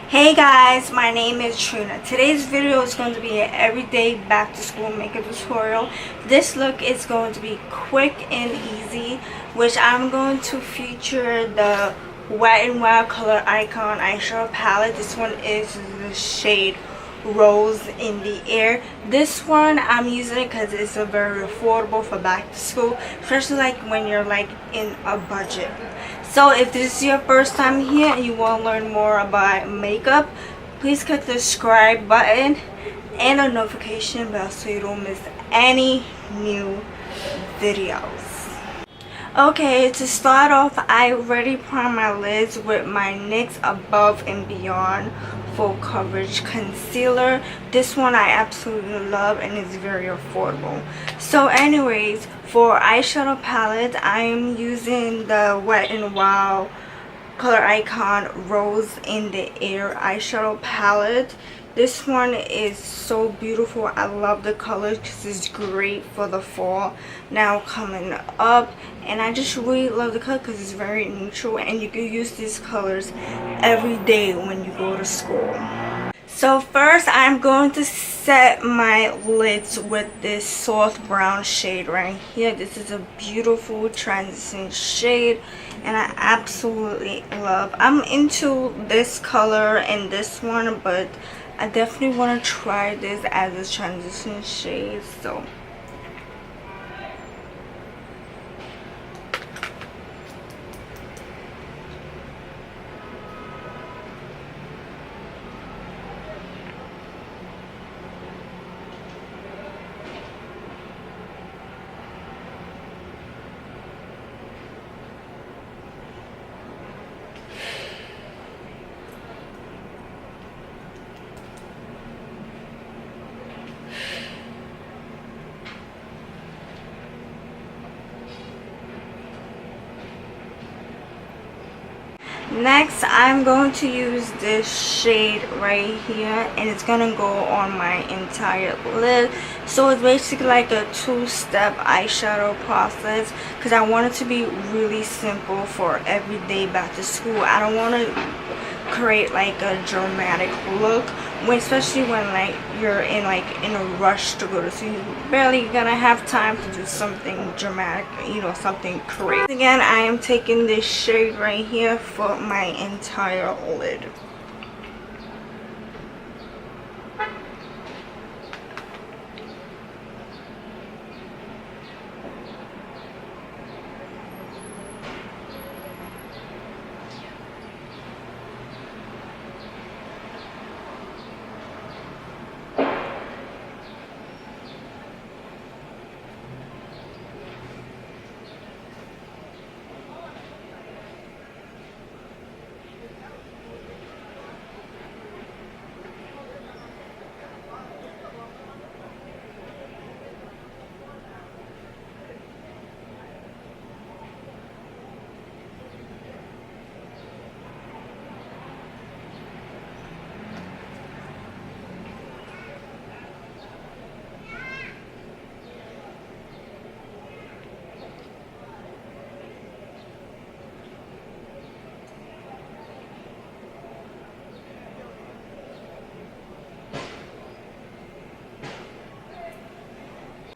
Hey guys, my name is Trina. Today's video is going to be an everyday back to school makeup tutorial. This look is going to be quick and easy, which I'm going to feature the Wet n Wild Color Icon eyeshadow palette. This one is the shade Rose in the Air. This one I'm using it because it's a very affordable for back to school, especially like when you're like in a budget. So if this is your first time here and you want to learn more about makeup, please click the subscribe button and the notification bell so you don't miss any new videos. Okay, to start off, I already primed my lids with my NYX Above and Beyond Full Coverage Concealer. This one I absolutely love and it's very affordable. So anyways, for eyeshadow palette, I am using the Wet n Wild Color Icon Rose in the Air eyeshadow palette. This one is so beautiful. I love the colors because it's great for the fall now coming up, and I just really love the color because it's very neutral and you can use these colors every day when you go to school. So first I'm going to set my lids with this soft brown shade right here. This is a beautiful transition shade and I absolutely love. I'm into this color and this one, but I definitely want to try this as a transition shade. So next I'm going to use this shade right here and it's gonna go on my entire lid. So it's basically like a two-step eyeshadow process because I want it to be really simple for everyday back to school. I don't want to create like a dramatic look, especially when like you're in a rush to go to school. You're barely gonna have time to do something dramatic, something crazy. Again, I am taking this shade right here for my entire lid.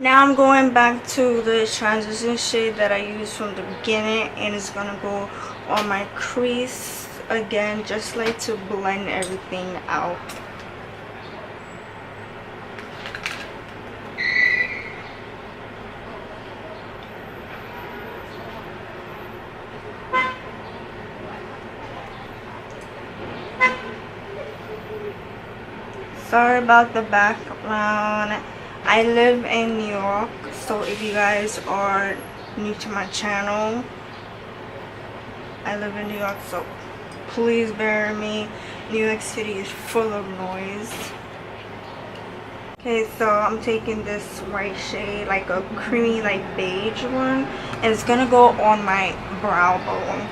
Now I'm going back to the transition shade that I used from the beginning and it's gonna go on my crease again, just like to blend everything out. Sorry about the background. I live in New York, so if you guys are new to my channel, I live in New York, so please bear with me. New York City is full of noise. Okay, so I'm taking this white shade, like a creamy, like beige one, and it's gonna go on my brow bone.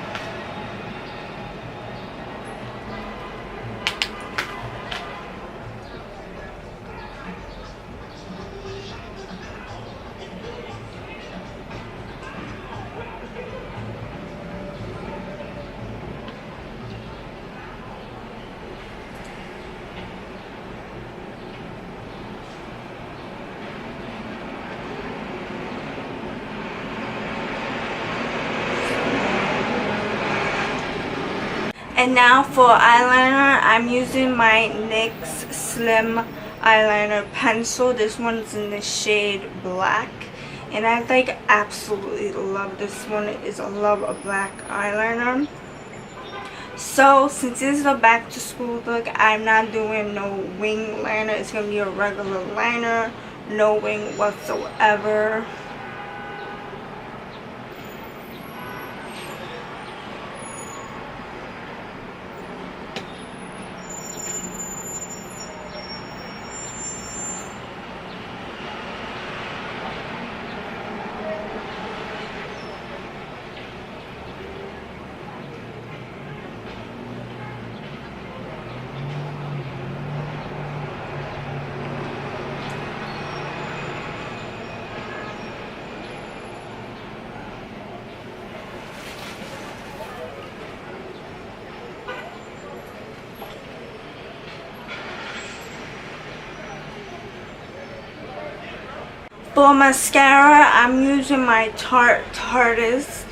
And now for eyeliner, I'm using my NYX Slim Eyeliner Pencil. This one's in the shade Black. And I like absolutely love this one. It's a love a black eyeliner. So since this is a back to school look, I'm not doing no wing liner. It's going to be a regular liner. No wing whatsoever. For mascara, I'm using my Tartiest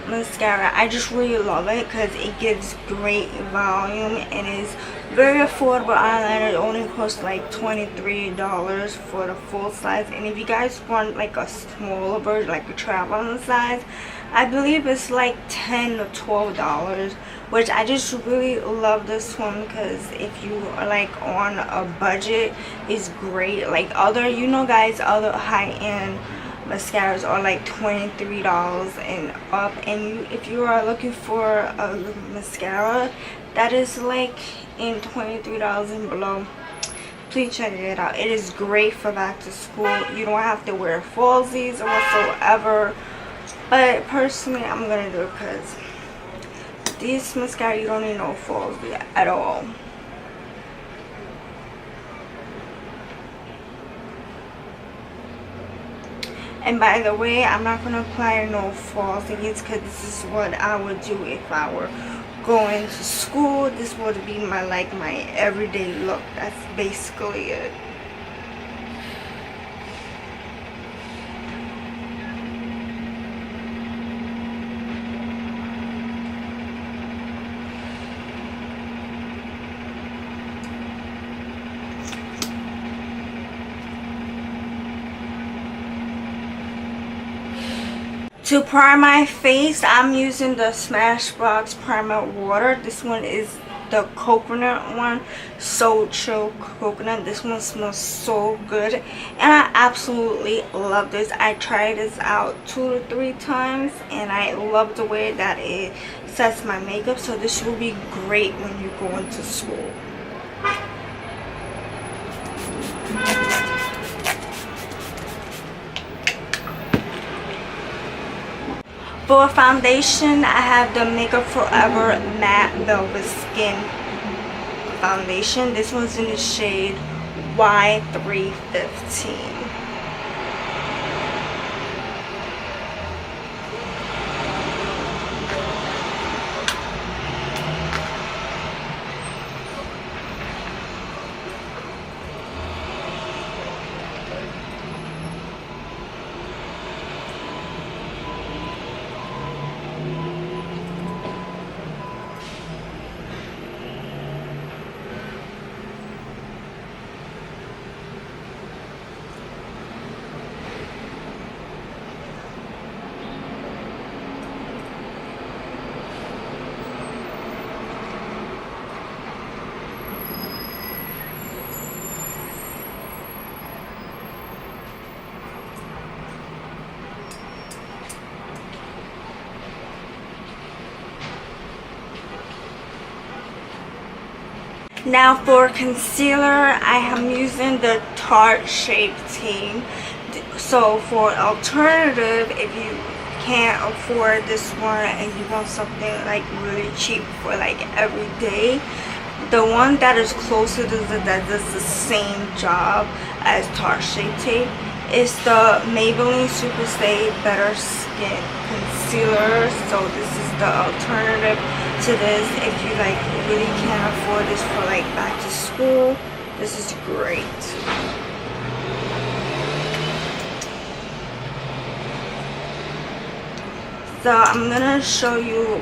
mascara. I just really love it because it gives great volume and is very affordable eyeliner. It only costs like $23 for the full size. And if you guys want like a smaller version, like a traveling size, I believe it's like $10 or $12, which I just really love this one because if you are like on a budget, it's great. Like other, you know guys, other high-end mascaras are like $23 and up, and if you are looking for a mascara that is like in $23 and below, please check it out. It is great for back to school. You don't have to wear falsies or whatsoever, but personally I'm gonna do it because these mascara you don't need no falsies at all. And by the way, I'm not going to apply no falsies because this is what I would do if I were going to school. This would be my everyday look. That's basically it. To prime my face, I'm using the Smashbox primer water. This one is the coconut one, so chill coconut. This one smells so good and I absolutely love this. I tried this out 2 to 3 times and I love the way that it sets my makeup, so this will be great when you go into school. For foundation, I have the Makeup Forever Matte Velvet Skin foundation. This one's in the shade Y315. Now for concealer, I am using the Tarte Shape Tape. So for alternative, if you can't afford this one and you want something like really cheap for like every day, the one that is closer to that does the same job as Tarte Shape Tape is the Maybelline Superstay Betterskin Concealer. So this is the alternative to this if you like really can't afford this for like back to school. This is great. So I'm gonna show you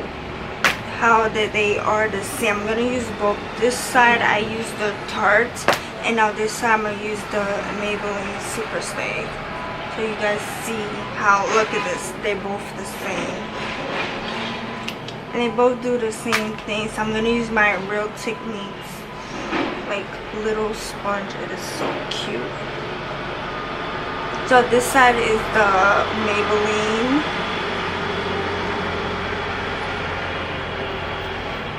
how that they are the same. I'm gonna use both. This side I use the Tarte, and now this side I'm gonna use the Maybelline Superstay. So you guys see how, look at this, they're both the same. And they both do the same thing. So I'm gonna use my Real Techniques, like little sponge. It is so cute. So this side is the Maybelline.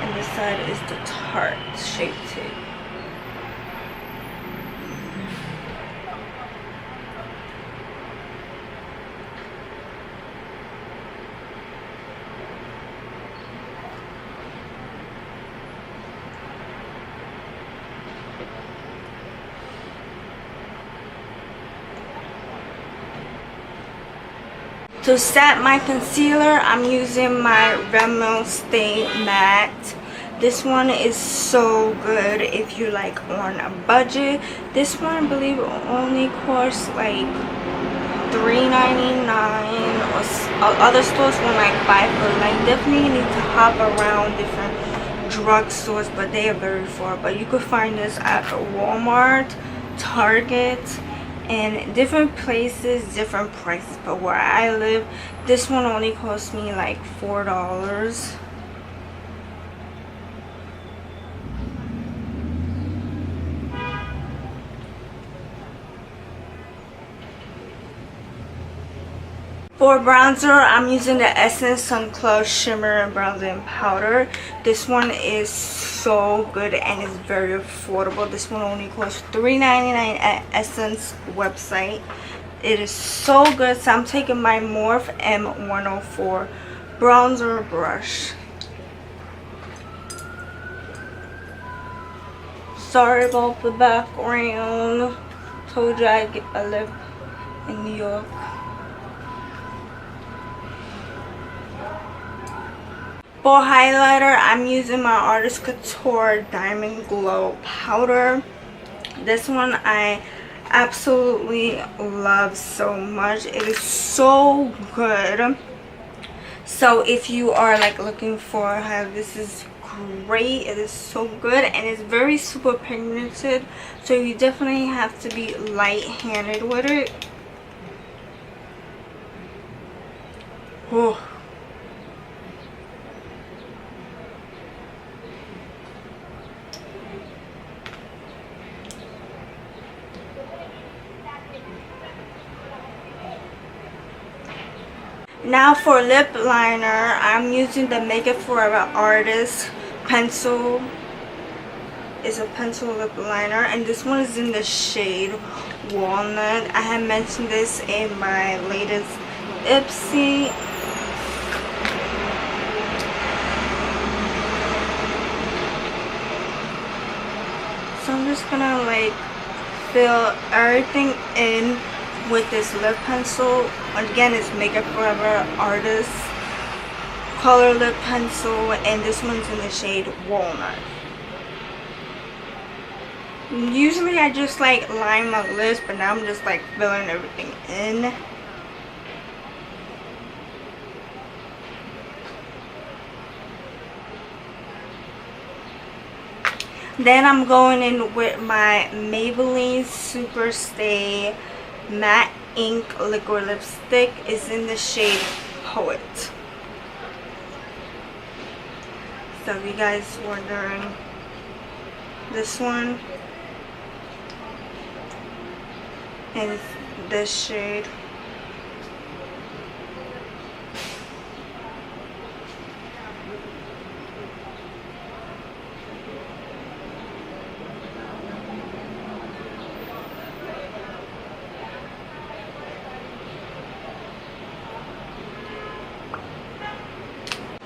And this side is the Tarte Shape Tape. To set my concealer, I'm using my Rimmel Stay Matte. This one is so good if you're like on a budget. This one, I believe, only costs like $3.99, or other stores will like $5. Like, definitely need to hop around different drugstores, but they are very far. But you could find this at Walmart, Target, and different places, different prices. But where I live, this one only cost me like $4. For bronzer, I'm using the Essence Sun Cloud Shimmer and Bronzing Powder. This one is so good and it's very affordable. This one only costs $3.99 at Essence website. It is so good. So I'm taking my Morphe M104 bronzer brush. Sorry about the background. Told you I live in New York. For highlighter, I'm using my Artist Couture Diamond Glow Powder. This one I absolutely love so much. It is so good. So if you are like looking for how, this is great. It is so good and it's very super pigmented. So you definitely have to be light-handed with it. Oh. Now for lip liner, I'm using the Make It Forever Artist pencil. It's a pencil lip liner, and this one is in the shade Walnut. I have mentioned this in my latest Ipsy. So I'm just gonna like fill everything in with this lip pencil. Again, it's Make It Forever Artist color lip pencil, and this one's in the shade Walnut. Usually I just like line my lips, but now I'm just like filling everything in. Then I'm going in with my Maybelline Superstay Matte Ink Liquid Lipstick. Is in the shade Poet. So if you guys wondering, this one and this shade.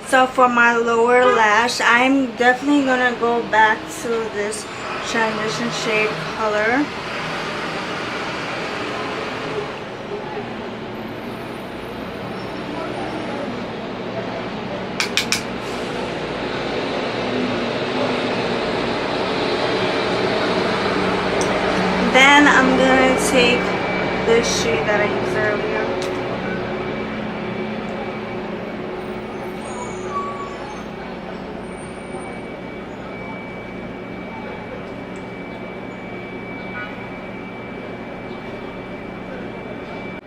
So for my lower lash, I'm definitely gonna go back to this transition shade color. Then I'm gonna take this shade that I used earlier.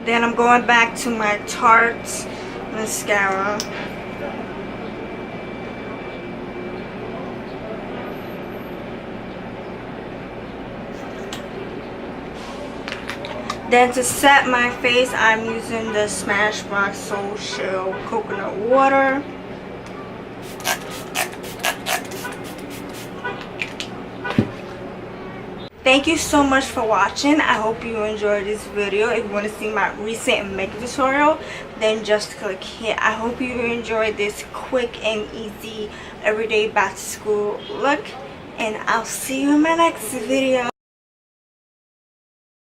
Then I'm going back to my Tarte mascara. Then to set my face, I'm using the Smashbox Soul Shell Coconut Water. Thank you so much for watching. I hope you enjoyed this video. If you want to see my recent makeup tutorial, then just click here. I hope you enjoyed this quick and easy everyday back to school look. And I'll see you in my next video.